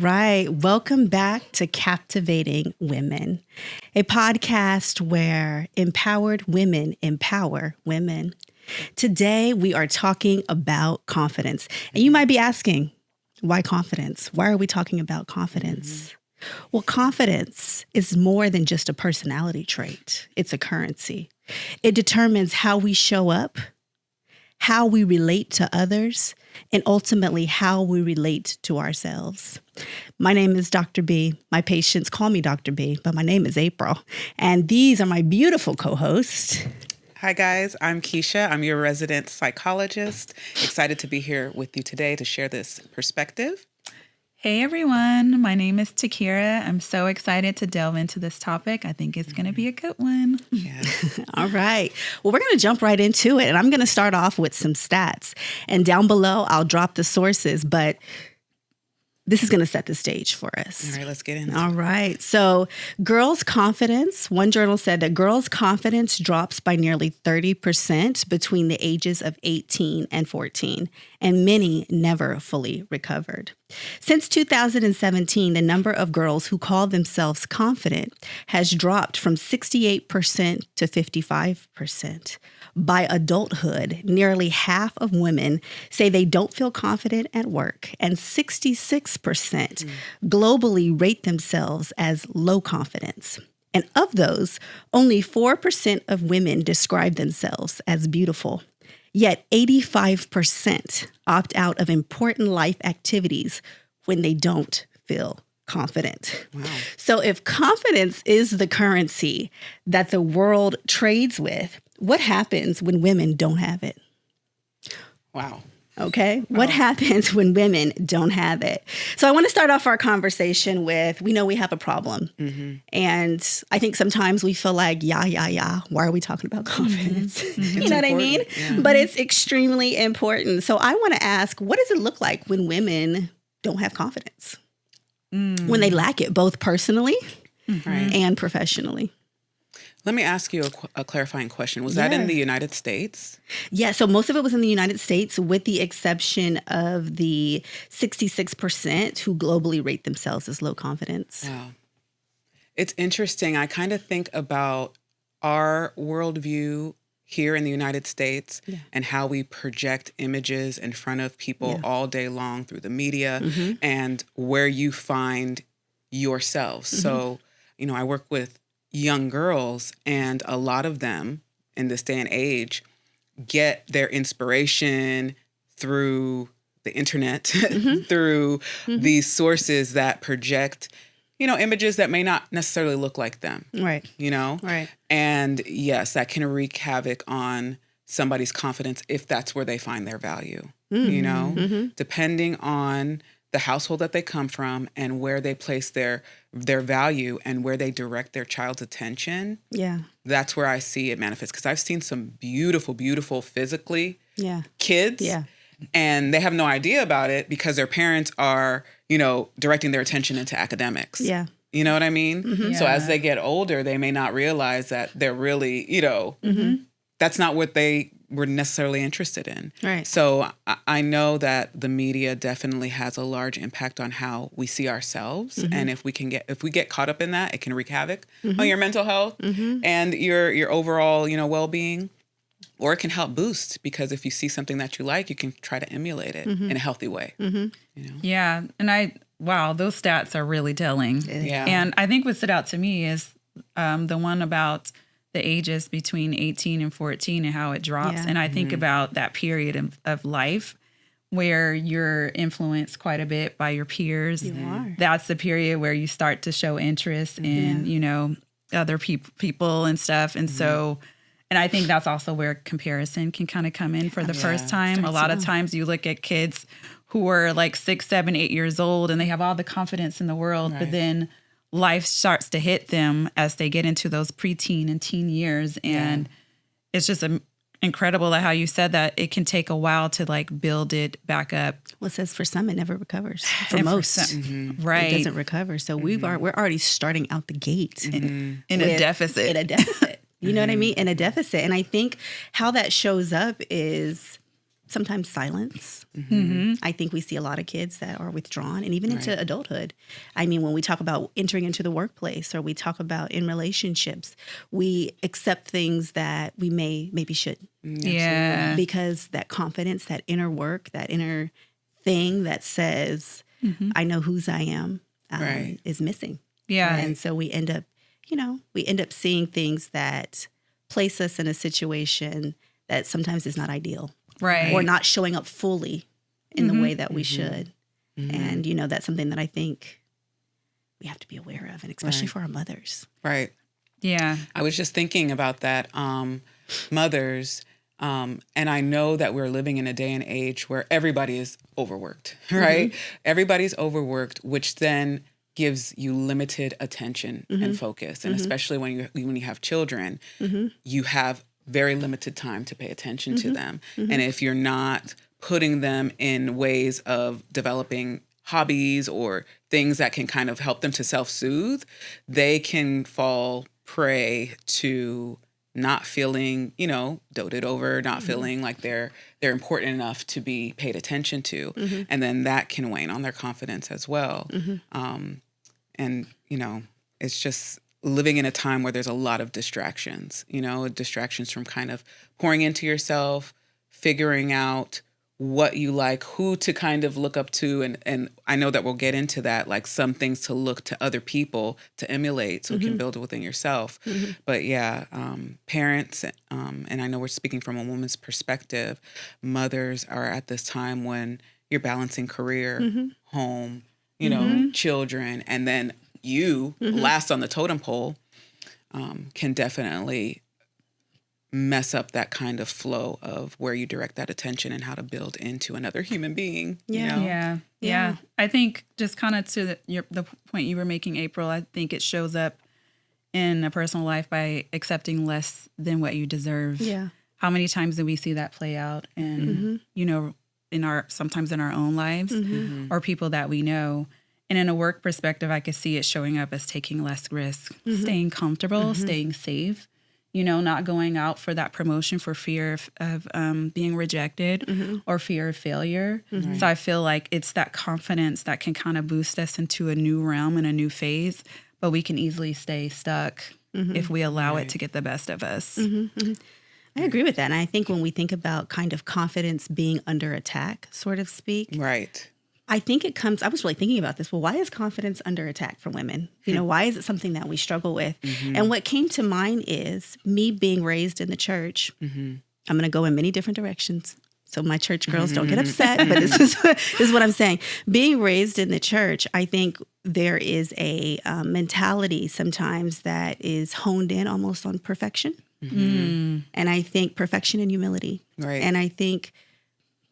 right. Welcome back to Captivating Women, a podcast where empowered women empower women. Today, we are talking about confidence. And you might be asking, why confidence? Why are we talking about confidence? Well, confidence is more than just a personality trait. It's a currency. It determines how we show up, how we relate to others, and ultimately how we relate to ourselves. My name is Dr. B. My patients call me Dr. B, but my name is April. And these are my beautiful co-hosts. Hi, guys. I'm Keisha. I'm your resident psychologist. Excited to be here with you today to share this perspective. Hey, everyone. My name is Takira. I'm so excited to delve into this topic. I think it's going to be a good one. Yes. All right. Well, we're going to jump right into it. And I'm going to start off with some stats. And down below, I'll drop the sources. But this is going to set the stage for us. All right, let's get into it. All right. So girls' confidence, one journal said that girls' confidence drops by nearly 30% between the ages of 18 and 14, and many never fully recovered. Since 2017, the number of girls who call themselves confident has dropped from 68% to 55%. By adulthood, nearly half of women say they don't feel confident at work, and 66% globally rate themselves as low confidence. And of those, only 4% of women describe themselves as beautiful. Yet 85% opt out of important life activities when they don't feel confident. Wow. So if confidence is the currency that the world trades with, what happens when women don't have it? Wow. Okay. What happens when women don't have it? So I want to start off our conversation with, we know we have a problem. And I think sometimes we feel like, why are we talking about confidence? You know what I mean? Yeah. But it's extremely important. So I want to ask, what does it look like when women don't have confidence? When they lack it, both personally and professionally? Let me ask you a clarifying question. Was that in the United States? Yeah, so most of it was in the United States, with the exception of the 66% who globally rate themselves as low confidence. Wow. It's interesting. I kind of think about our worldview here in the United States and how we project images in front of people all day long through the media and where you find yourselves. So, I work with young girls, and a lot of them in this day and age get their inspiration through the internet, through these sources that project, images that may not necessarily look like them. Right. Right. And yes, that can wreak havoc on somebody's confidence if that's where they find their value, depending on the household that they come from and where they place their value and where they direct their child's attention. Yeah. That's where I see it manifest. Because I've seen some beautiful, beautiful physically kids. Yeah. And they have no idea about it because their parents are, directing their attention into academics. Yeah. You know what I mean? So as they get older, they may not realize that they're really, that's not what they were necessarily interested in. Right. So I know that the media definitely has a large impact on how we see ourselves. And if we get caught up in that, it can wreak havoc on your mental health and your overall, well-being. Or it can help boost, because if you see something that you like, you can try to emulate it in a healthy way. Yeah. And those stats are really telling. Yeah. And I think what stood out to me is the one about the ages between 18 and 14 and how it drops. Yeah. And I think about that period of life where you're influenced quite a bit by your peers. You are. That's the period where you start to show interest in, other people and stuff. And so, and I think that's also where comparison can kind of come in for the first time. A lot of times you look at kids who are like 6, 7, 8 years old and they have all the confidence in the world, but then life starts to hit them as they get into those preteen and teen years. And it's just incredible how you said that it can take a while to like build it back up. Well, it says for some, it never recovers. For most, right. It doesn't recover. So we're already starting out the gate in a deficit. In a deficit. You know what I mean? In a deficit. And I think how that shows up is sometimes silence. I think we see a lot of kids that are withdrawn, and even into adulthood. I mean, when we talk about entering into the workplace, or we talk about in relationships, we accept things that we maybe shouldn't. Yeah. Because that confidence, that inner work, that inner thing that says, I know whose I am, is missing. Yeah. And so we end up, seeing things that place us in a situation that sometimes is not ideal. Right. Or not showing up fully in the way that we should. And, that's something that I think we have to be aware of, and especially for our mothers. Right. Yeah. I was just thinking about that, mothers, and I know that we're living in a day and age where everybody is overworked, right? Everybody's overworked, which then gives you limited attention and focus. And especially when you have children, you have very limited time to pay attention to them. And if you're not putting them in ways of developing hobbies or things that can kind of help them to self-soothe, they can fall prey to not feeling, doted over, not feeling like they're important enough to be paid attention to. And then that can wane on their confidence as well. And, it's just living in a time where there's a lot of distractions, distractions from kind of pouring into yourself, figuring out what you like, who to kind of look up to. And I know that we'll get into that, like some things to look to other people to emulate so you can build it within yourself. But yeah, parents, and I know we're speaking from a woman's perspective, mothers are at this time when you're balancing career, home, children, and then you, last on the totem pole, can definitely mess up that kind of flow of where you direct that attention and how to build into another human being. Yeah. I think just kind of to the point you were making, April, I think it shows up in a personal life by accepting less than what you deserve. Yeah. How many times do we see that play out in, sometimes in our own lives or people that we know? And in a work perspective, I could see it showing up as taking less risk, staying comfortable, staying safe, not going out for that promotion for fear of being rejected or fear of failure. So I feel like it's that confidence that can kind of boost us into a new realm and a new phase, but we can easily stay stuck if we allow it to get the best of us. I agree with that. And I think when we think about kind of confidence being under attack, sort of speak. Right. I think it comes, I was really thinking about this. Well, why is confidence under attack for women? Why is it something that we struggle with? And what came to mind is me being raised in the church. I'm going to go in many different directions. So my church girls don't get upset, but this is what I'm saying. Being raised in the church, I think there is a mentality sometimes that is honed in almost on perfection. And I think perfection and humility. Right. And I think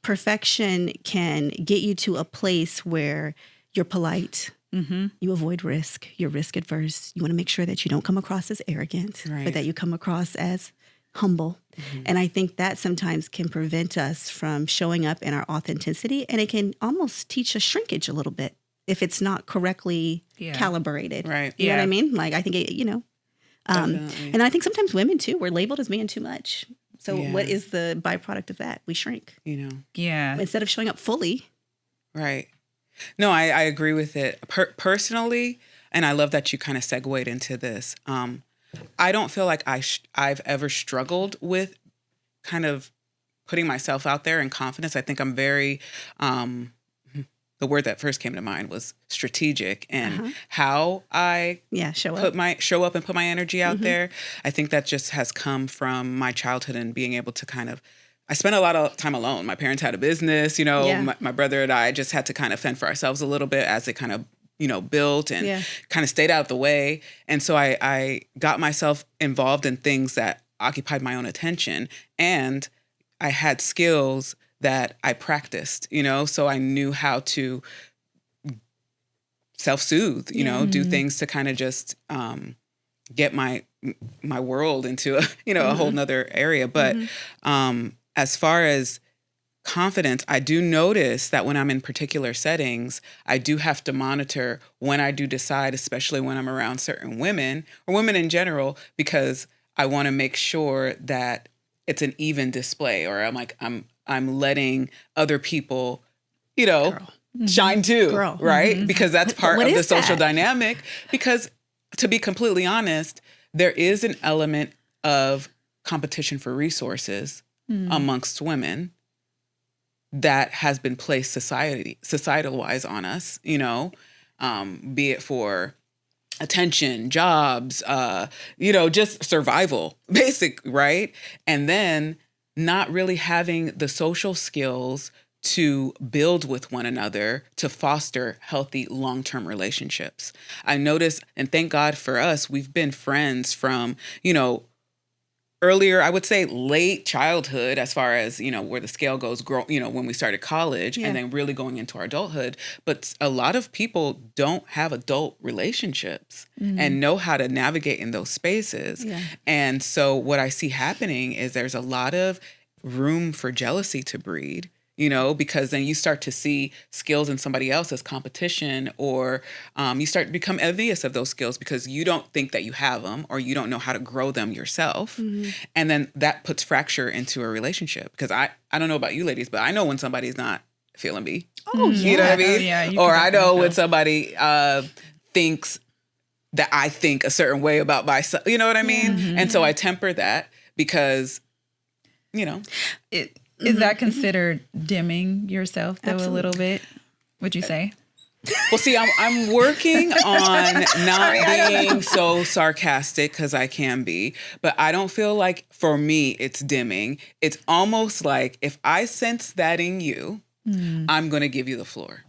perfection can get you to a place where you're polite. You avoid risk. You're risk adverse. You want to make sure that you don't come across as arrogant, but that you come across as humble. And I think that sometimes can prevent us from showing up in our authenticity. And it can almost teach us shrinkage a little bit if it's not correctly calibrated. Right. You know what I mean? Like, I think, and I think sometimes women too, we're labeled as being too much. So what is the byproduct of that? We shrink. Yeah. Instead of showing up fully. Right. No, I agree with it. Personally, and I love that you kind of segued into this. I don't feel like I've ever struggled with kind of putting myself out there in confidence. I think I'm very, the word that first came to mind was strategic, and how I show up and put my energy out there. I think that just has come from my childhood and being able to kind of, I spent a lot of time alone. My parents had a business, my brother and I just had to kind of fend for ourselves a little bit as it kind of, built and kind of stayed out of the way. And so I got myself involved in things that occupied my own attention, and I had skills that I practiced, so I knew how to self-soothe, do things to kind of just get my world into a whole nother area. But as far as confidence, I do notice that when I'm in particular settings, I do have to monitor when I do decide, especially when I'm around certain women or women in general, because I want to make sure that it's an even display, or I'm I'm letting other people, shine too, right? Because that's part of the social dynamic. Because to be completely honest, there is an element of competition for resources amongst women that has been placed societal wise on us, be it for attention, jobs, just survival, basic, right? And then not really having the social skills to build with one another to foster healthy long-term relationships. I notice, and thank God for us, we've been friends from, earlier, I would say late childhood, as far as, where the scale goes, when we started college and then really going into our adulthood. But a lot of people don't have adult relationships and know how to navigate in those spaces. Yeah. And so what I see happening is there's a lot of room for jealousy to breed. Because then you start to see skills in somebody else as competition, or you start to become envious of those skills because you don't think that you have them or you don't know how to grow them yourself. And then that puts fracture into a relationship. Because I don't know about you ladies, but I know when somebody's not feeling me. Oh, yeah. You know what I mean? Oh, yeah, or I know when somebody thinks that I think a certain way about myself. You know what I mean? And so I temper that because, Is that considered dimming yourself, though, a little bit, would you say? Well, see, I'm working on not being so sarcastic, because I can be, but I don't feel like, for me, it's dimming. It's almost like if I sense that in you, I'm going to give you the floor.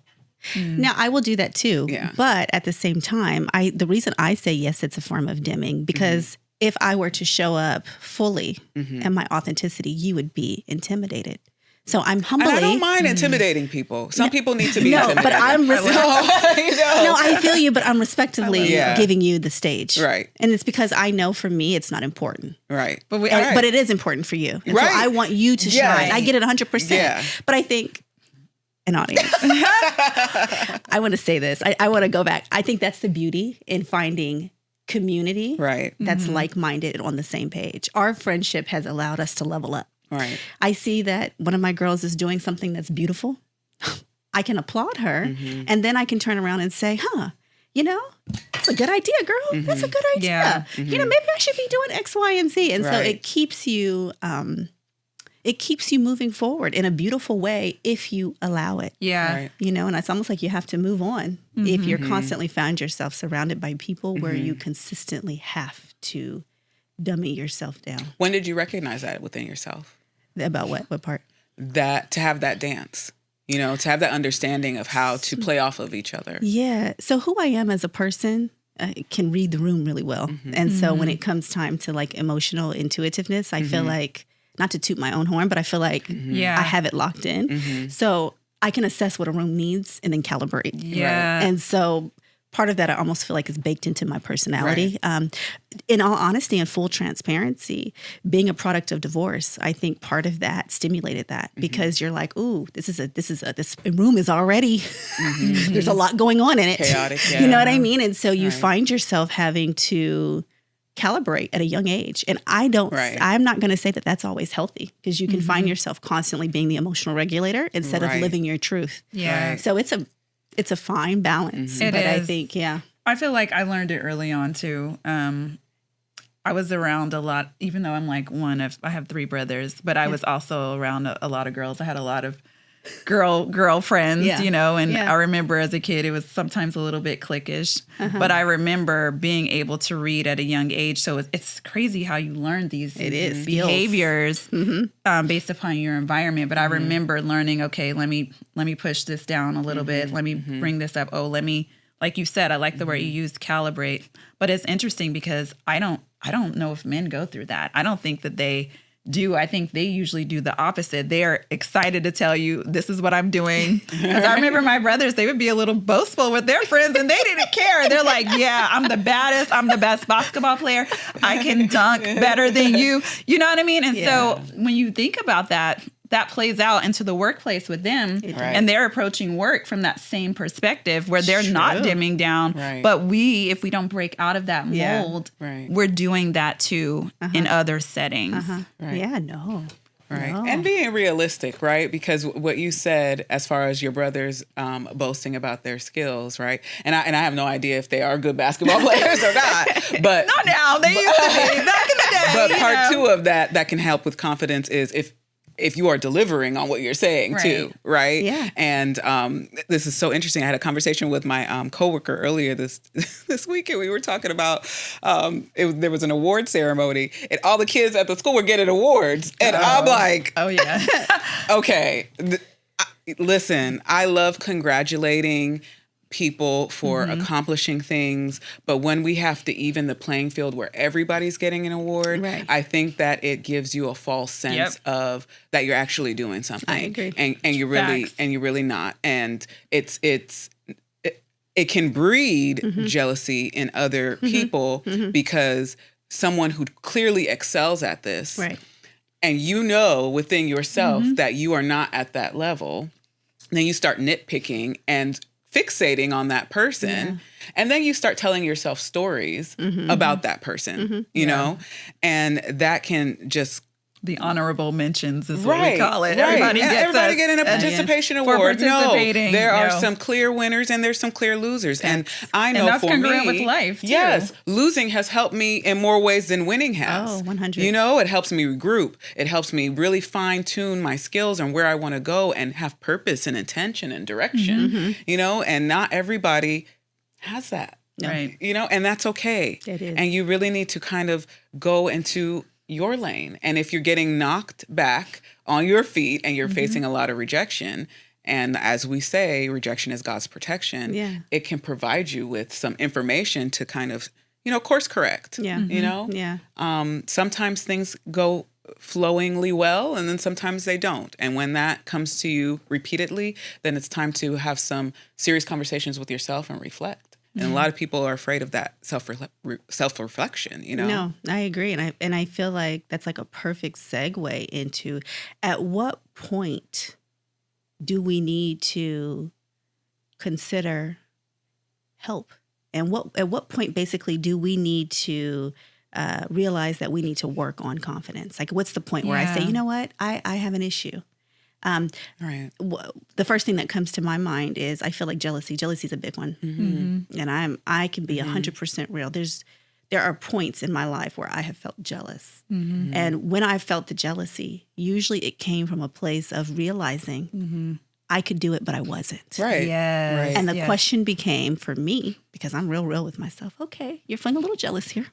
Now, I will do that too. Yeah. But at the same time, the reason I say yes, it's a form of dimming, because if I were to show up fully in my authenticity, you would be intimidated. So I'm humbly. And I don't mind intimidating people. Some people need to be intimidated. But I'm No, I feel you, but I'm respectively giving you the stage. Right. And it's because I know for me, it's not important. Right. But it is important for you. And so I want you to shine. I get it 100%. Yeah. But I think, an audience, I want to say this. I want to go back. I think that's the beauty in finding community that's like-minded and on the same page. Our friendship has allowed us to level up. Right. I see that one of my girls is doing something that's beautiful. I can applaud her, and then I can turn around and say, that's a good idea, girl. That's a good idea. Yeah. Maybe I should be doing X, Y, and Z. And so it keeps you moving forward in a beautiful way if you allow it. Yeah. Right. And it's almost like you have to move on if you're constantly found yourself surrounded by people where you consistently have to dummy yourself down. When did you recognize that within yourself? About what? What part? That to have that dance, to have that understanding of how to play off of each other. Yeah. So who I am as a person can read the room really well. And so when it comes time to like emotional intuitiveness, I feel like, not to toot my own horn, but I feel like I have it locked in. So I can assess what a room needs and then calibrate. Yeah. Right? And so part of that I almost feel like is baked into my personality. Right. In all honesty and full transparency, being a product of divorce, I think part of that stimulated that because you're like, ooh, this room is already, there's a lot going on in it. Chaotic, yeah. You know what I mean? And so you find yourself having to calibrate at a young age. And I'm not going to say that that's always healthy because you can find yourself constantly being the emotional regulator instead of living your truth. Yeah. So it's a fine balance. It is. I think, I feel like I learned it early on too. I was around a lot, even though I'm like I have 3 brothers, but I was also around a lot of girls. I had a lot of girlfriends, and I remember as a kid, it was sometimes a little bit cliquish, but I remember being able to read at a young age. So it's crazy how you learn these behaviors based upon your environment. But I remember learning, okay, let me push this down a little bit. Let me bring this up. Oh, let me, like you said, I like the word you used, calibrate. But it's interesting because I don't know if men go through that. I don't think that they do. I think they usually do the opposite. They are excited to tell you, this is what I'm doing. Because I remember my brothers, they would be a little boastful with their friends and they didn't care. They're like, yeah, I'm the baddest. I'm the best basketball player. I can dunk better than you. You know what I mean? And so when you think about that plays out into the workplace with them. And they're approaching work from that same perspective where they're not dimming down. Right. But if we don't break out of that mold, we're doing that too in other settings. Right. Yeah, no. Right. No. And being realistic, right? Because what you said as far as your brothers boasting about their skills, right? And I have no idea if they are good basketball players or not. But Not now. They used to be back in the day. But part two of that can help with confidence is if you are delivering on what you're saying too, right? Yeah. And this is so interesting. I had a conversation with my coworker earlier this week, and we were talking about there was an award ceremony, and all the kids at the school were getting awards, and I'm like, oh yeah, okay. Listen, I love congratulating people for accomplishing things, but when we have to even the playing field where everybody's getting an award, I think that it gives you a false sense of that you're actually doing something. I agree. And you're really not. And it can breed jealousy in other people because someone who clearly excels at this, and you know within yourself that you are not at that level, then you start nitpicking and fixating on that person. And then you start telling yourself stories about that person, you know, and that can just... The honorable mentions is what we call it. Everybody getting a participation award. No, there are some clear winners and there's some clear losers. And I know that's for congruent me, with life too. Yes, losing has helped me in more ways than winning has. Oh, 100. You know, it helps me regroup. It helps me really fine tune my skills and where I want to go and have purpose and intention and direction, you know, and not everybody has that. Right. You know, and that's okay. It is. And you really need to kind of go into your lane. And if you're getting knocked back on your feet and you're facing a lot of rejection, and as we say, rejection is God's protection, it can provide you with some information to kind of, you know, course correct. You know? Sometimes things go flowingly well and then sometimes they don't. And when that comes to you repeatedly, then it's time to have some serious conversations with yourself and reflect. And a lot of people are afraid of that self-reflection, you know? No, I agree. And I feel like that's like a perfect segue into at what point do we need to consider help? And at what point basically do we need to realize that we need to work on confidence? Like what's the point where I say, you know what, I have an issue? The first thing that comes to my mind is I feel like jealousy. Jealousy is a big one, and I can be 100% real. There are points in my life where I have felt jealous, and when I felt the jealousy, usually it came from a place of realizing I could do it, but I wasn't. Right. Yes. Right. And the question became for me, because I'm real with myself, okay, you're feeling a little jealous here.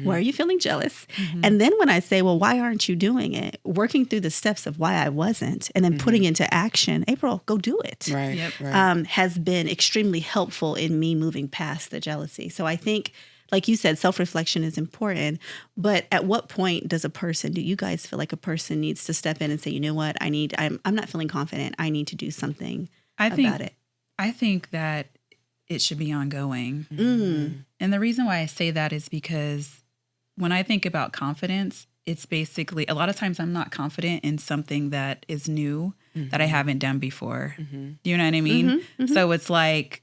Why are you feeling jealous? And then when I say, well, why aren't you doing it? Working through the steps of why I wasn't and then putting into action, April, go do it. Right. Yep. Has been extremely helpful in me moving past the jealousy. So I think, like you said, self-reflection is important, but at what point do you guys feel like a person needs to step in and say, you know what, I'm not feeling confident. I need to do something about it. I think that it should be ongoing. And the reason why I say that is because when I think about confidence, it's basically, a lot of times I'm not confident in something that is new that I haven't done before. You know what I mean? So it's like,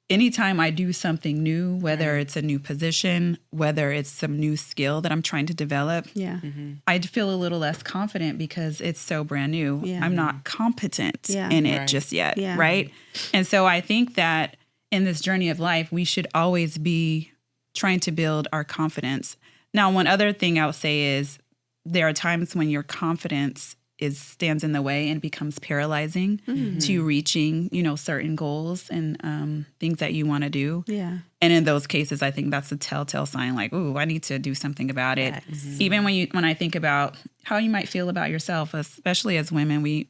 anytime I do something new, whether it's a new position, whether it's some new skill that I'm trying to develop, I'd feel a little less confident because it's so brand new. I'm not competent in it just yet, right? And so I think that in this journey of life, we should always be trying to build our confidence. Now, one other thing I would say is there are times when your confidence stands in the way and becomes paralyzing to reaching, certain goals and things that you want to do. Yeah. And in those cases, I think that's a telltale sign like, ooh, I need to do something about it. Even when I think about how you might feel about yourself, especially as women,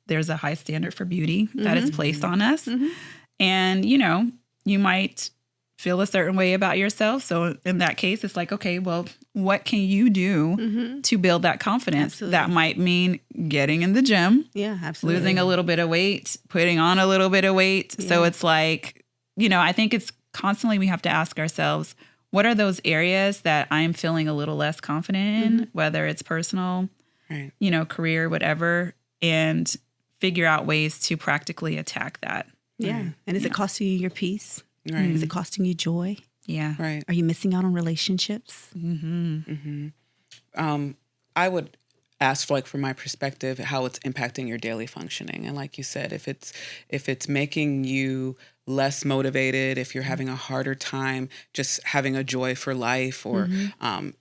there's a high standard for beauty that is placed on us. And, you might feel a certain way about yourself. So in that case, it's like, okay, well, what can you do to build that confidence? Absolutely. That might mean getting in the gym. Yeah, absolutely. Losing a little bit of weight, putting on a little bit of weight. Yeah. So it's like, I think it's constantly we have to ask ourselves, what are those areas that I'm feeling a little less confident in, whether it's personal, career, whatever, and figure out ways to practically attack that. Yeah. And is it costing you your peace? Right. Is it costing you joy? Yeah. Right. Are you missing out on relationships? I would ask for, like, from my perspective, how it's impacting your daily functioning. And like you said, if it's making you less motivated, if you're having a harder time just having a joy for life, or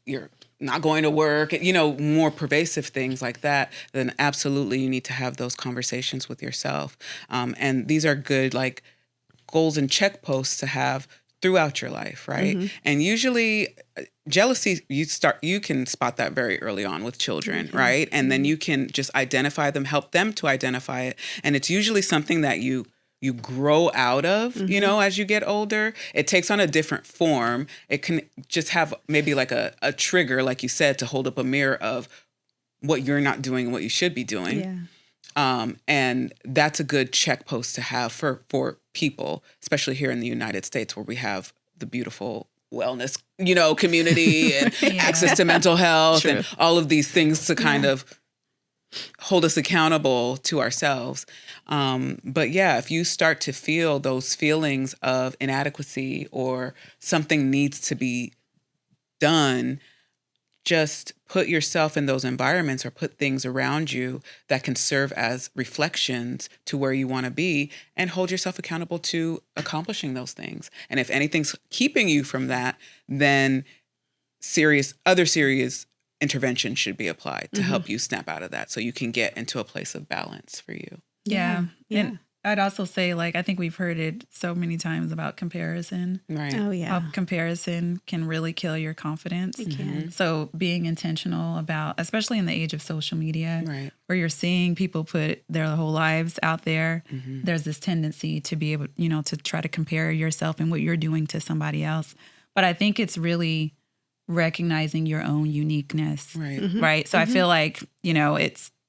you're not going to work, more pervasive things like that, then absolutely you need to have those conversations with yourself. And these are good, like, goals and check posts to have throughout your life, right? And usually jealousy, you can spot that very early on with children, right? And then you can just identify them, help them to identify it. And it's usually something that you grow out of, as you get older. It takes on a different form. It can just have maybe like a trigger, like you said, to hold up a mirror of what you're not doing and what you should be doing. And that's a good check post to have for people, especially here in the United States, where we have the beautiful wellness, community and access to mental health and all of these things to kind of hold us accountable to ourselves. But yeah, if you start to feel those feelings of inadequacy or something needs to be done, just put yourself in those environments or put things around you that can serve as reflections to where you want to be, and hold yourself accountable to accomplishing those things. And if anything's keeping you from that, then other serious intervention should be applied to help you snap out of that so you can get into a place of balance for you. Yeah. And I'd also say, like, I think we've heard it so many times about comparison. Right. Oh, yeah. How comparison can really kill your confidence. It can. So being intentional about, especially in the age of social media, Right. where you're seeing people put their whole lives out there, there's this tendency to be able, to try to compare yourself and what you're doing to somebody else. But I think it's really recognizing your own uniqueness. Right. Right. So I feel like,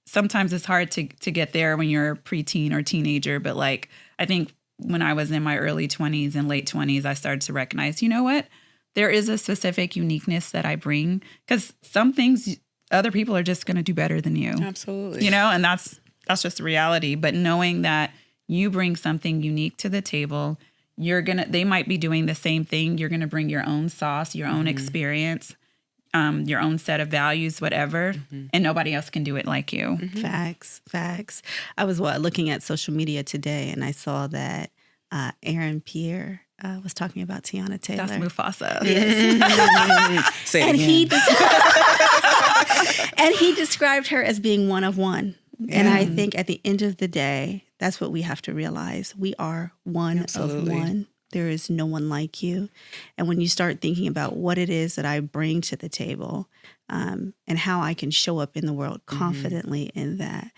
sometimes it's hard to get there when you're a preteen or teenager. But, like, I think when I was in my early 20s and late 20s, I started to recognize, you know what? There is a specific uniqueness that I bring, because some things other people are just going to do better than you. Absolutely. And that's just the reality. But knowing that you bring something unique to the table, they might be doing the same thing. You're going to bring your own sauce, your own experience, your own set of values, whatever, and nobody else can do it like you. Facts. I was looking at social media today, and I saw that Aaron Pierre was talking about Tiana Taylor. That's Mufasa. Say it and again. he described her as being one of one. And I think at the end of the day, that's what we have to realize. We are one of one. There is no one like you. And when you start thinking about what it is that I bring to the table, and how I can show up in the world confidently in that,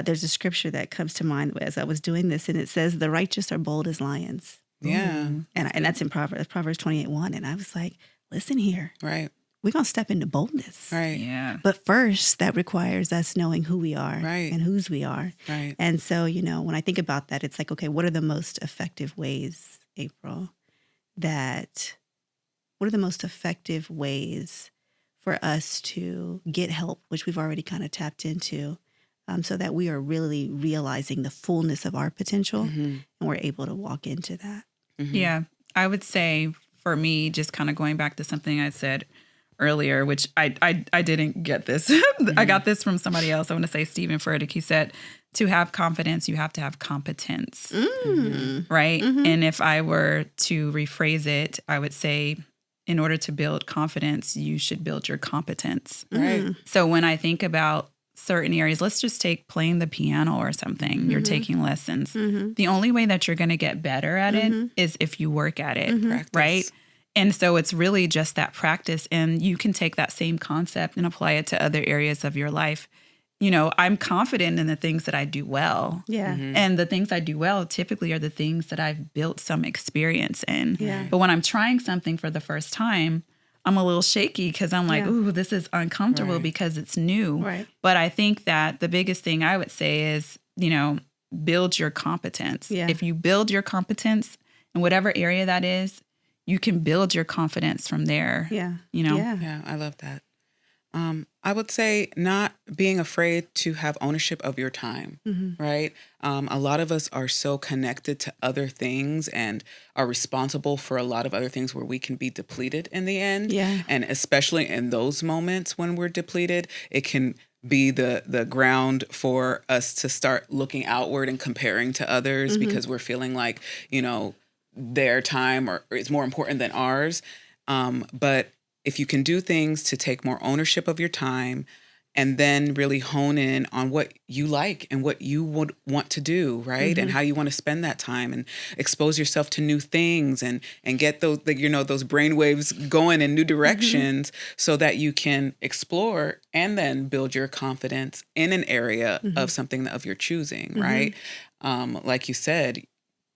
there's a scripture that comes to mind as I was doing this, and it says, "The righteous are bold as lions." Yeah. And that's in Proverbs 28:1. And I was like, listen here. Right. We're going to step into boldness. Right. Yeah. But first, that requires us knowing who we are Right. and whose we are. Right. And so, when I think about that, it's like, okay, what are the most effective ways, April, what are the most effective ways for us to get help, which we've already kind of tapped into, so that we are really realizing the fullness of our potential and we're able to walk into that? Yeah. I would say for me, just kind of going back to something I said earlier, which I didn't get this. I got this from somebody else. I want to say Stephen Furtick. He said, to have confidence, you have to have competence. Right? And if I were to rephrase it, I would say, in order to build confidence, you should build your competence. Right. So when I think about certain areas, let's just take playing the piano or something. You're taking lessons. The only way that you're going to get better at it is if you work at it, right? And so it's really just that practice. And you can take that same concept and apply it to other areas of your life. I'm confident in the things that I do well. Yeah. And the things I do well typically are the things that I've built some experience in. Yeah. But when I'm trying something for the first time, I'm a little shaky because I'm like, ooh, this is uncomfortable because it's new. Right. But I think that the biggest thing I would say is, build your competence. Yeah. If you build your competence in whatever area that is, you can build your confidence from there. Yeah. Yeah, I love that. I would say not being afraid to have ownership of your time, right? A lot of us are so connected to other things and are responsible for a lot of other things where we can be depleted in the end. Yeah. And especially in those moments when we're depleted, it can be the ground for us to start looking outward and comparing to others because we're feeling like, their time or is more important than ours. But if you can do things to take more ownership of your time and then really hone in on what you like and what you would want to do, right? And how you want to spend that time and expose yourself to new things and get those, those brain waves going in new directions so that you can explore and then build your confidence in an area of something of your choosing, right? Like you said,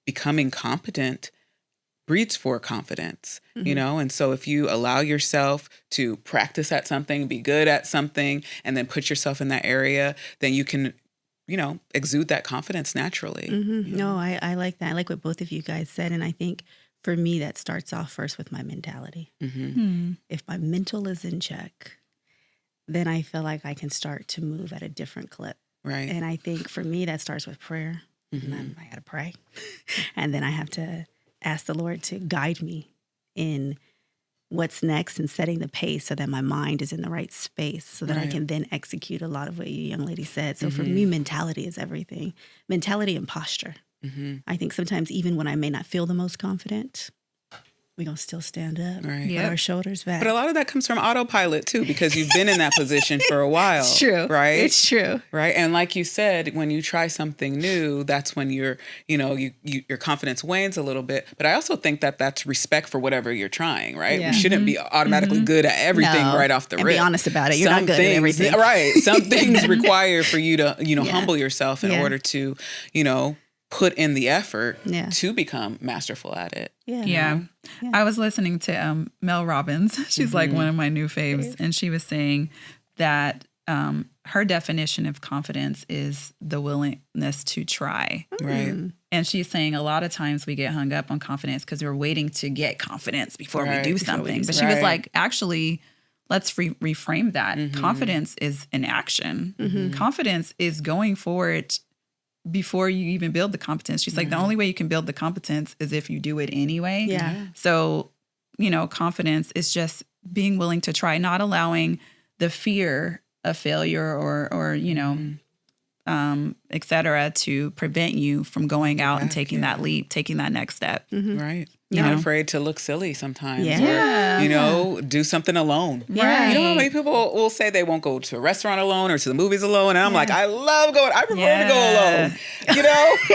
becoming competent breeds for confidence, and so if you allow yourself to practice at something, be good at something, and then put yourself in that area, then you can, exude that confidence naturally. No, I like that. I like what both of you guys said. And I think for me, that starts off first with my mentality. If my mental is in check, then I feel like I can start to move at a different clip. Right. And I think for me, that starts with prayer. And I got to pray. And then I have to ask the Lord to guide me in what's next and setting the pace so that my mind is in the right space so that I can then execute a lot of what you young lady said. So for me, mentality is everything. Mentality and posture. I think sometimes even when I may not feel the most confident, we're going to still stand up, put our shoulders back. But a lot of that comes from autopilot too, because you've been in that position for a while. It's true. Right? It's true. Right. And like you said, when you try something new, that's when your confidence wanes a little bit. But I also think that that's respect for whatever you're trying, right? Yeah. We shouldn't be automatically good at everything right off the rip. And be honest about it. You're not good at everything. Right. Some things require for you to, humble yourself in order to, put in the effort to become masterful at it. Yeah. I was listening to Mel Robbins. She's like one of my new faves. And she was saying that her definition of confidence is the willingness to try. Right. And she's saying a lot of times we get hung up on confidence because we're waiting to get confidence before we do something. But she was like, actually, let's reframe that. Confidence is an action. Confidence is going forward before you even build the competence. She's like, the only way you can build the competence is if you do it anyway. Yeah. So, confidence is just being willing to try, not allowing the fear of failure or et cetera, to prevent you from going out and taking that leap, taking that next step. Right. Not afraid to look silly sometimes or, do something alone. Yeah. You know how many people will say they won't go to a restaurant alone or to the movies alone? And I'm like, I love going. I prefer to go alone.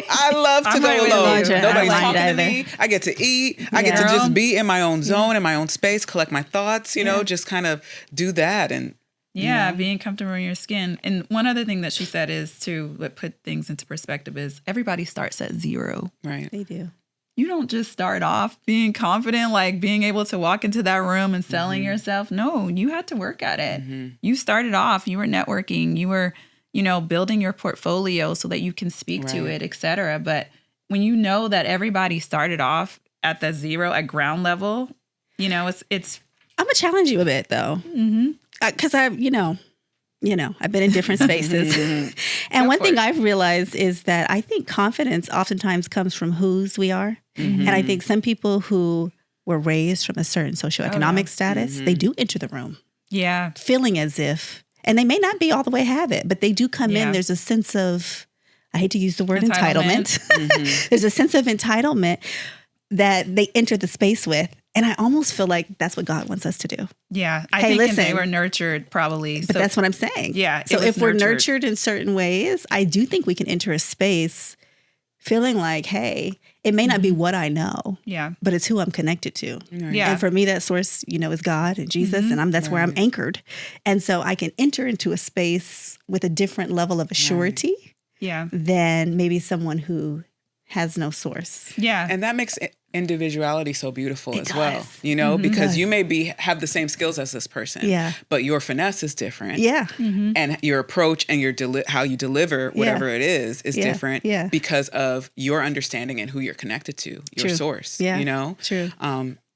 I love to go alone. Nobody's talking to me. I get to eat. I get to just be in my own zone, in my own space, collect my thoughts, just kind of do that. And being comfortable in your skin. And one other thing that she said is to put things into perspective is everybody starts at 0. Right. They do. You don't just start off being confident, like being able to walk into that room and selling yourself. No, you had to work at it. You started off, you were networking, you were, building your portfolio so that you can speak to it, et cetera. But when you know that everybody started off at the 0 at ground level, it's. I'm going to challenge you a bit though. Because I've been in different spaces. And one thing I've realized is that I think confidence oftentimes comes from whose we are. And I think some people who were raised from a certain socioeconomic status, they do enter the room. Yeah. Feeling as if, and they may not be all the way have it, but they do come in. There's a sense of, I hate to use the word entitlement. There's a sense of entitlement that they enter the space with. And I almost feel like that's what God wants us to do. Yeah. I think they were nurtured probably. But that's what I'm saying. Yeah. So if we're nurtured in certain ways, I do think we can enter a space feeling like, hey, it may not be what I know, but it's who I'm connected to. Yeah. And for me, that source, is God and Jesus, and that's where I'm anchored. And so I can enter into a space with a different level of assurity than maybe someone who has no source. Yeah. And that makes individuality so beautiful as well, because you may have the same skills as this person, but your finesse is different. Yeah. And your approach and how you deliver whatever it is different because of your understanding and who you're connected to, your source, True.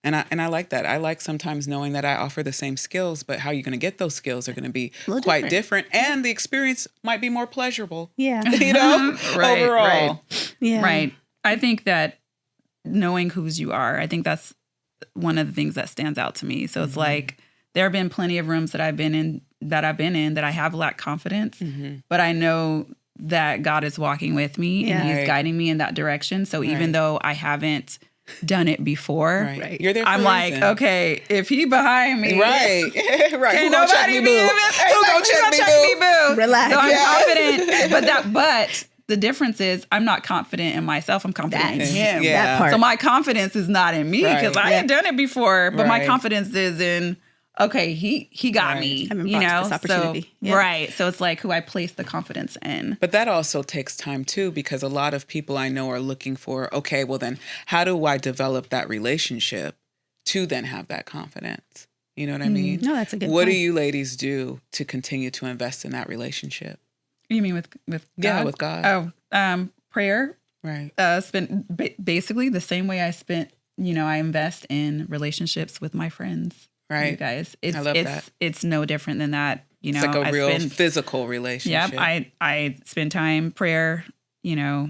And I like that. I like sometimes knowing that I offer the same skills, but how you're going to get those skills are going to be quite different. And the experience might be more pleasurable. Yeah. Overall. Right. Yeah. Right. I think that knowing whose you are, I think that's one of the things that stands out to me. So it's like, there have been plenty of rooms that I've been in that I've been in that I have lacked confidence, but I know that God is walking with me and He's guiding me in that direction. So even though I haven't done it before, You're there for I'm like, okay, if He behind me, right. Can't nobody be in this. Who gonna check me, boo? Relax. So I'm confident, but the difference is I'm not confident in myself. I'm confident in Him. Yeah. That part. So my confidence is not in me because I ain't done it before, but my confidence is in, okay, he got me, you know, this opportunity. So, right. So it's like who I place the confidence in. But that also takes time too, because a lot of people I know are looking for, okay, well then how do I develop that relationship to then have that confidence? You know what I mean? No, that's a good What do point. you ladies do to continue to invest in that relationship? You mean with God? Yeah, with God. Oh, prayer. Right. Spent basically the same way I spent, you know, I invest in relationships with my friends. Right. You guys. I love that. It's no different than that. You know, It's like a real physical relationship. Yeah. I spend time prayer, you know,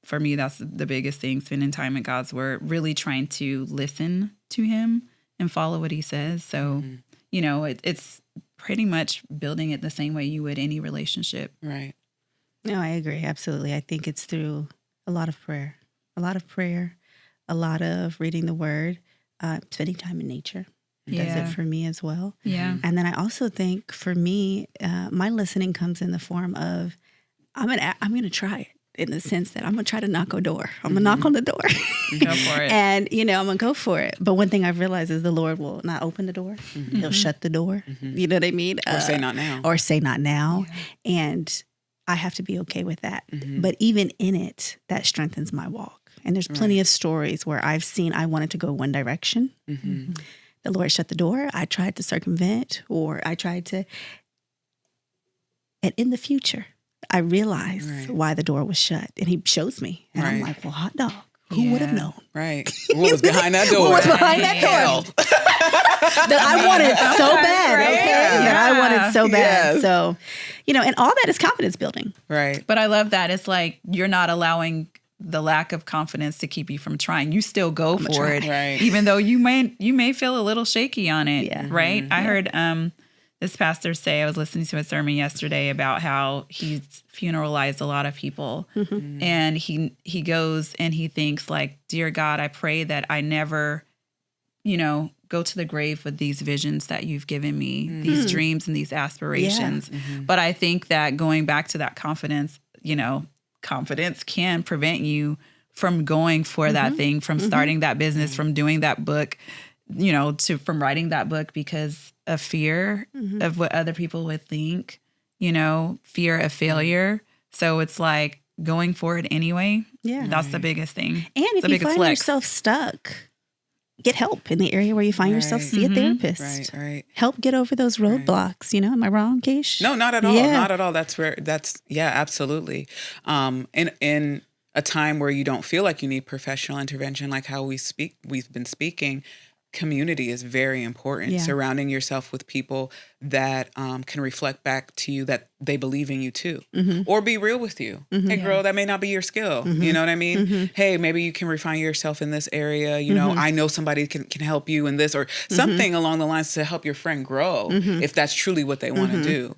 for me, that's the biggest thing, spending time in God's word, really trying to listen to Him and follow what He says. So, you know, it's pretty much building it the same way you would any relationship. Right. No, I agree. Absolutely. I think it's through a lot of prayer, a lot of reading the word, spending time in nature. Does it for me as well. Yeah. And then I also think for me, my listening comes in the form of, I'm gonna try it in the sense that I'm gonna try to knock on a door. I'm gonna knock on the door. Go for it. And, you know, I'm gonna go for it. But one thing I've realized is the Lord will not open the door. He'll shut the door. You know what I mean? Or say not now. Or say not now. Yeah. And I have to be okay with that. But even in it, that strengthens my walk. And there's plenty of stories where I've seen I wanted to go one direction. The Lord shut the door. I tried to circumvent, or I tried to. And in the future, I realized why the door was shut. And He shows me. And I'm like, well, hot dog. Who would have known? Right. What was behind that door? What was behind that door? That I wanted so bad, okay? That I wanted so bad. Yes. So, you know, and all that is confidence building. Right. But I love that. It's like you're not allowing the lack of confidence to keep you from trying. You still go for it. Right. Even though you may feel a little shaky on it. Yeah. Right. I heard this pastor say, I was listening to a sermon yesterday about how he's funeralized a lot of people. And he goes and he thinks like, dear God, I pray that I never, you know, go to the grave with these visions that you've given me, these dreams and these aspirations. But I think that going back to that confidence, you know, confidence can prevent you from going for that thing, from starting that business, from doing that book, you know, from writing that book because of fear of what other people would think, you know, fear of failure. So it's like going for it anyway. Yeah. That's the biggest thing. And if you find yourself stuck, get help in the area where you find yourself. See a therapist. Right. Help get over those roadblocks. You know, am I wrong, Keish? No, not at all. Not at all. Absolutely. In a time where you don't feel like you need professional intervention, like how we've been speaking, community is very important. Yeah. Surrounding yourself with people that can reflect back to you that they believe in you too, or be real with you. Hey, girl, that may not be your skill. You know what I mean? Hey, maybe you can refine yourself in this area. You know, I know somebody can help you in this, or something along the lines to help your friend grow if that's truly what they want to do.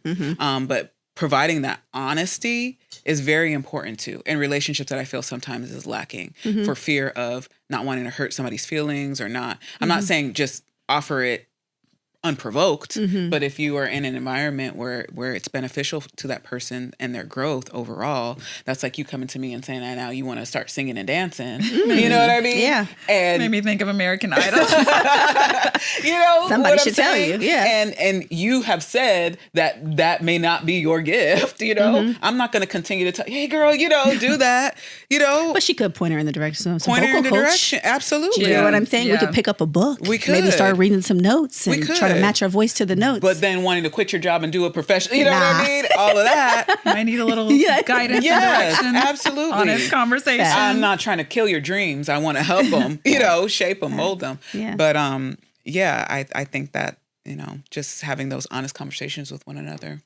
But providing that honesty is very important too in relationships that I feel sometimes is lacking for fear of not wanting to hurt somebody's feelings or not. I'm not saying just offer it unprovoked, but if you are in an environment where it's beneficial to that person and their growth overall, that's like you coming to me and saying that now you want to start singing and dancing. You know what I mean? Yeah. And made me think of American Idol. You know, somebody should tell you. Yeah. And you have said that may not be your gift, you know. I'm not going to continue to tell, hey girl, you know, do that, you know. But she could point her in the direction of some point her in the coach. direction. Absolutely. You know what I'm saying? Yeah. We could pick up a book. We could. Maybe start reading some notes and try to match our voice to the notes. But then wanting to quit your job and do a professional, you know what I mean? All of that. Might need a little guidance and direction. Absolutely. Honest conversation. I'm not trying to kill your dreams. I want to help them, you know, shape them, mold them. Yeah. But I think that, you know, just having those honest conversations with one another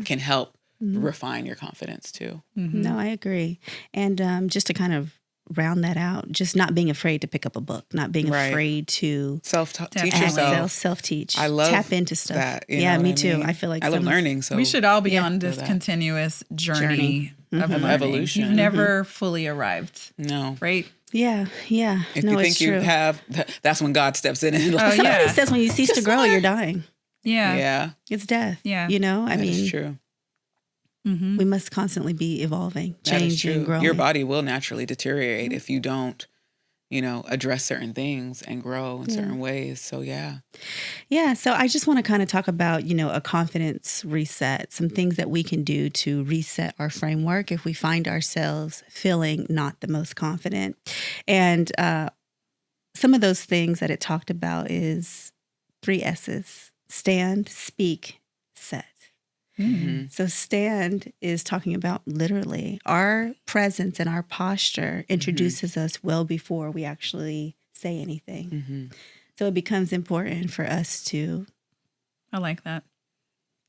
can help refine your confidence too. No, I agree. And just to kind of round that out, just not being afraid to pick up a book, not being afraid to teach yourself, self-teach. I love tap into stuff. That, yeah, me too. mean? I feel like I love learning. So we should all be on this continuous journey of evolution. You've never fully arrived. No. Right? Yeah. If you think you have, that's when God steps in. And somebody says when you cease to grow, you're dying. Yeah. It's death. Yeah. I mean, it's true. We must constantly be evolving, changing, growing. Your body will naturally deteriorate if you don't, address certain things and grow in certain ways. So, yeah. Yeah. So I just want to kind of talk about, a confidence reset, some things that we can do to reset our framework if we find ourselves feeling not the most confident. And some of those things that it talked about is 3 S's: stand, speak, set. Mm-hmm. So stand is talking about literally our presence and our posture introduces us well before we actually say anything. Mm-hmm. So it becomes important for us to I like that.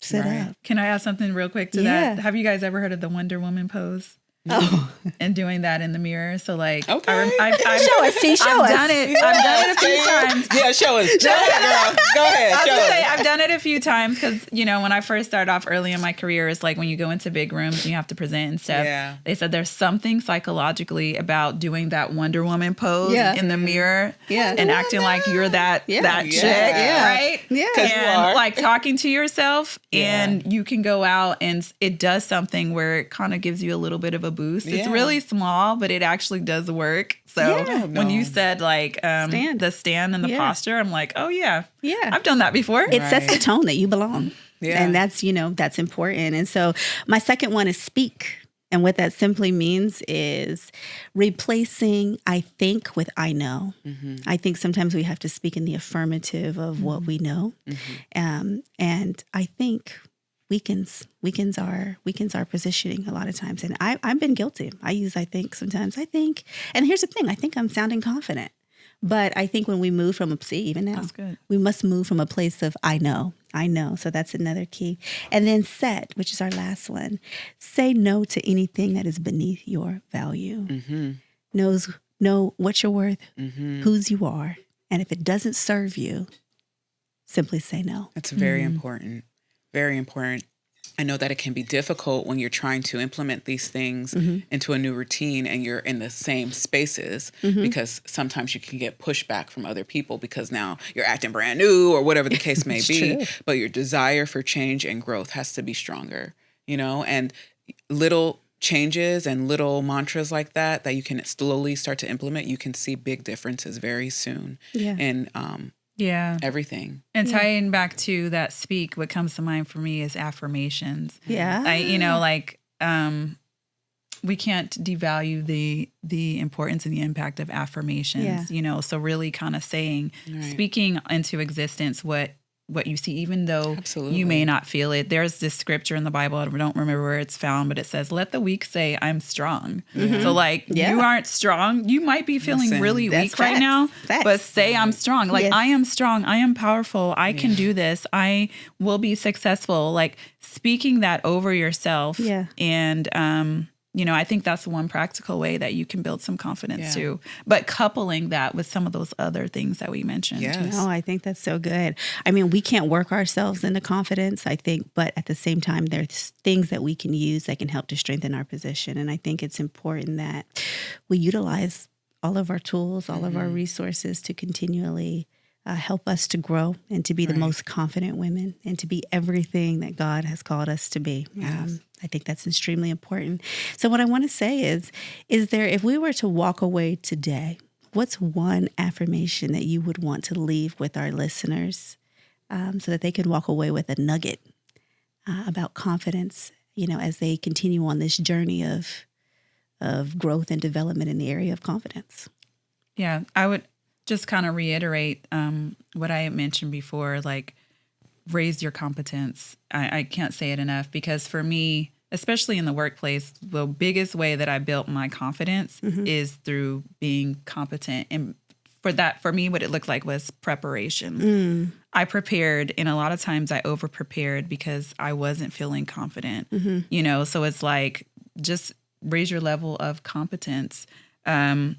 sit up. Can I add something real quick to that? Have you guys ever heard of the Wonder Woman pose? Oh, and doing that in the mirror. So like, okay. I've show us. I've done it. I've done it a few times. Yeah, show us. Go ahead, girl. Go ahead. I've done it a few times because when I first started off early in my career, it's like when you go into big rooms and you have to present and stuff. Yeah. They said there's something psychologically about doing that Wonder Woman pose in the mirror, and acting like you're that chick, right? Yeah, and like talking to yourself, and you can go out and it does something where it kind of gives you a little bit of a boost. It's really small, but it actually does work. So when you said like the stand and the posture, I'm like, oh yeah, I've done that before. It sets the tone that you belong. Yeah. And that's, that's important. And so my second one is speak. And what that simply means is replacing I think with I know. Mm-hmm. I think sometimes we have to speak in the affirmative of what we know. Mm-hmm. And I think weakens our positioning a lot of times. And I've been guilty. I use I think sometimes. I think, and here's the thing, I think I'm sounding confident. But I think when we move from even now, we must move from a place of I know. So that's another key. And then set, which is our last one. Say no to anything that is beneath your value. Mm-hmm. Know what you're worth, mm-hmm. whose you are. And if it doesn't serve you, simply say no. That's very important. Very important. I know that it can be difficult when you're trying to implement these things into a new routine and you're in the same spaces because sometimes you can get pushback from other people because now you're acting brand new or whatever the case may be. True. But your desire for change and growth has to be stronger, and little changes and little mantras like that you can slowly start to implement, you can see big differences very soon. Yeah. And everything. And tying back to that speak, what comes to mind for me is affirmations. Yeah. We can't devalue the importance and the impact of affirmations, so really kind of saying, speaking into existence what you see, even though you may not feel it. There's this scripture in the Bible, I don't remember where it's found, but it says, let the weak say I'm strong. So you aren't strong. You might be feeling really weak right now, but say I'm strong. I am strong. I am powerful. I can do this. I will be successful. Like speaking that over yourself. Yeah. And, I think that's one practical way that you can build some confidence too. But coupling that with some of those other things that we mentioned. Yes. No, I think that's so good. I mean, we can't work ourselves into confidence, I think, but at the same time, there's things that we can use that can help to strengthen our position. And I think it's important that we utilize all of our tools, all of our resources to continually help us to grow and to be the most confident women and to be everything that God has called us to be. Yes. I think that's extremely important. So what I want to say is there, if we were to walk away today, what's one affirmation that you would want to leave with our listeners so that they could walk away with a nugget about confidence, as they continue on this journey of growth and development in the area of confidence? Yeah, I would just kind of reiterate what I had mentioned before, like raise your competence. I can't say it enough because for me, especially in the workplace, the biggest way that I built my confidence is through being competent. And for me, what it looked like was preparation. I prepared, and a lot of times I over prepared because I wasn't feeling confident, so it's like just raise your level of competence. and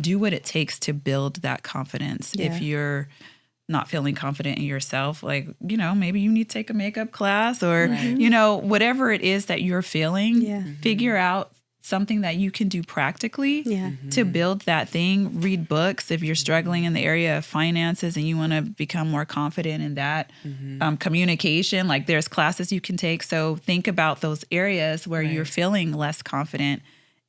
do what it takes to build that confidence. Yeah. If you're not feeling confident in yourself, like, you know, maybe you need to take a makeup class or, you know, whatever it is that you're feeling, figure out something that you can do practically to build that thing. Read books if you're struggling in the area of finances and you want to become more confident in that. Communication, like there's classes you can take. So think about those areas where you're feeling less confident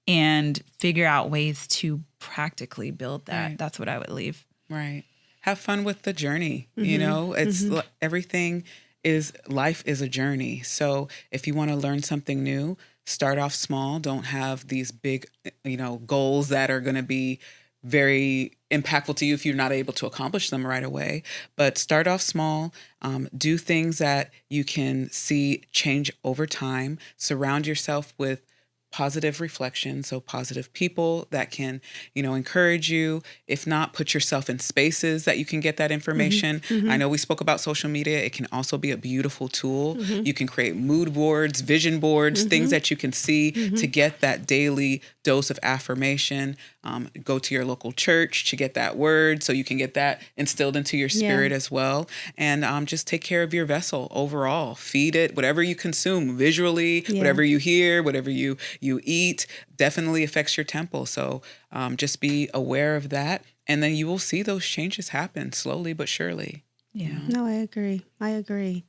and figure out ways to practically build that. That's what I would leave. Right. Have fun with the journey. You know, it's everything is, life is a journey. So if you want to learn something new, start off small. Don't have these big, you know, goals that are going to be very impactful to you if you're not able to accomplish them right away. But start off small. Do things that you can see change over time. Surround yourself with positive reflection, so positive people that can, you know, encourage you. If not, put yourself in spaces that you can get that information. I know we spoke about social media. It can also be a beautiful tool. You can create mood boards, vision boards, things that you can see to get that daily dose of affirmation. Go to your local church to get that word so you can get that instilled into your spirit as well. And just take care of your vessel overall. Feed it, whatever you consume visually, whatever you hear, whatever you eat, definitely affects your temple. So just be aware of that. And then you will see those changes happen slowly but surely. Yeah. No, I agree.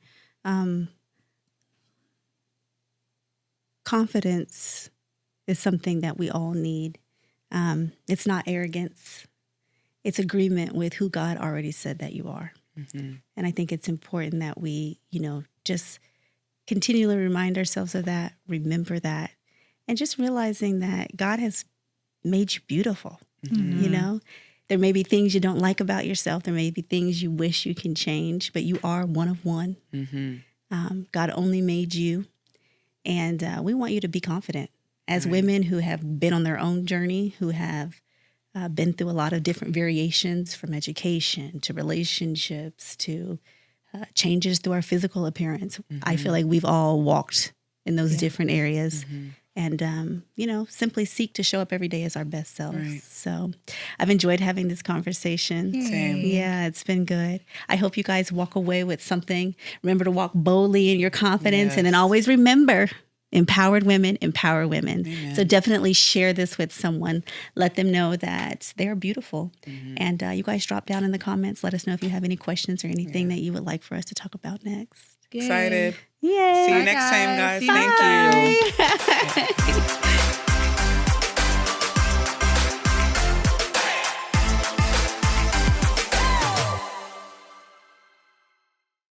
Confidence is something that we all need. It's not arrogance. It's agreement with who God already said that you are. And I think it's important that we, you know, just continually remind ourselves of that, remember that, and just realizing that God has made you beautiful. You know, there may be things you don't like about yourself. There may be things you wish you can change, but you are one of one. God only made you. And we want you to be confident. As women who have been on their own journey, who have been through a lot of different variations from education to relationships to changes through our physical appearance, I feel like we've all walked in those different areas. And, you know, simply seek to show up every day as our best selves. So I've enjoyed having this conversation. Same. Yeah, it's been good. I hope you guys walk away with something. Remember to walk boldly in your confidence. And then always remember, empowered women empower women. Amen. So definitely share this with someone. Let them know that they're beautiful. And you guys drop down in the comments. Let us know if you have any questions or anything that you would like for us to talk about next. Excited. Yay. See you next time, guys. Thank you.